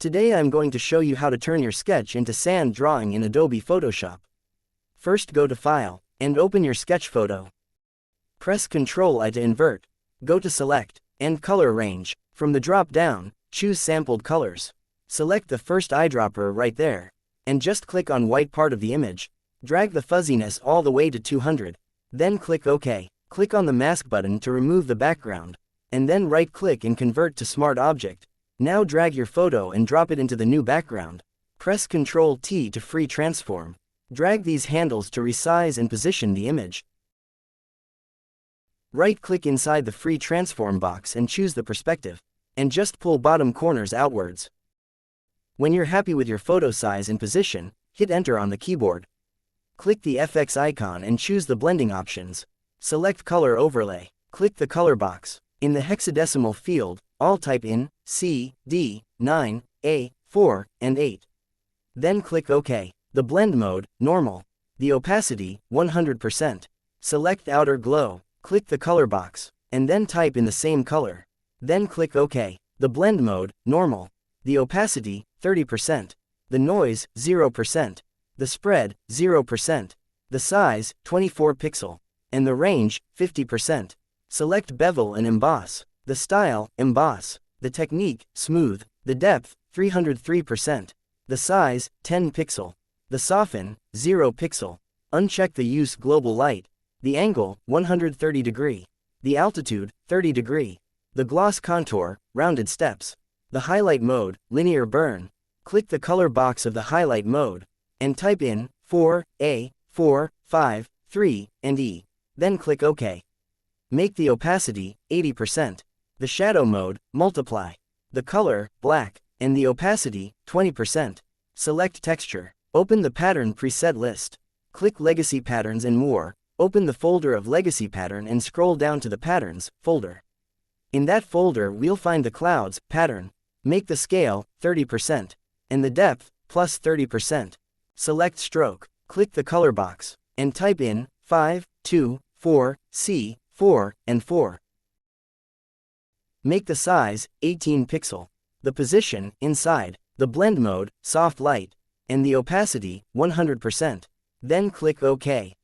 Today I'm going to show you how to turn your sketch into sand drawing in Adobe Photoshop. First go to File, and open your sketch photo. Press Ctrl-I to invert. Go to Select, and Color Range. From the drop-down, choose Sampled Colors. Select the first eyedropper right there, and just click on white part of the image. Drag the fuzziness all the way to 200. Then click OK. Click on the Mask button to remove the background, and then right-click and convert to Smart Object. Now drag your photo and drop it into the new background. Press Ctrl-T to free transform. Drag these handles to resize and position the image. Right-click inside the free transform box and choose the perspective, and just pull bottom corners outwards. When you're happy with your photo size and position, hit Enter on the keyboard. Click the FX icon and choose the blending options. Select Color Overlay. Click the color box. In the hexadecimal field, all type in C, D, 9, A, 4, and 8. Then click OK. The blend mode, normal. The opacity, 100%. Select outer glow. Click the color box, and then type in the same color. Then click OK. The blend mode, normal. The opacity, 30%. The noise, 0%. The spread, 0%. The size, 24 pixel. And the range, 50%. Select Bevel and Emboss. The style, Emboss. The technique, Smooth. The depth, 303%. The size, 10 pixel. The soften, 0 pixel. Uncheck the use global light. The angle, 130 degree. The altitude, 30 degree. The gloss contour, rounded steps. The highlight mode, linear burn. Click the color box of the highlight mode, and type in 4, A, 4, 5, 3, and E. Then click OK. Make the opacity, 80%. The shadow mode, multiply. The color, black, and the opacity, 20%. Select texture. Open the pattern preset list. Click Legacy Patterns and More. Open the folder of Legacy Pattern and scroll down to the Patterns folder. In that folder we'll find the Clouds pattern. Make the scale, 30%. And the depth, plus 30%. Select Stroke. Click the color box, and type in 5, 2, 4, C, 4, and 4. Make the size, 18 pixel. The position, inside. The blend mode, soft light. And the opacity, 100%. Then click OK.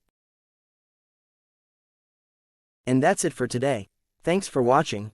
And that's it for today. Thanks for watching.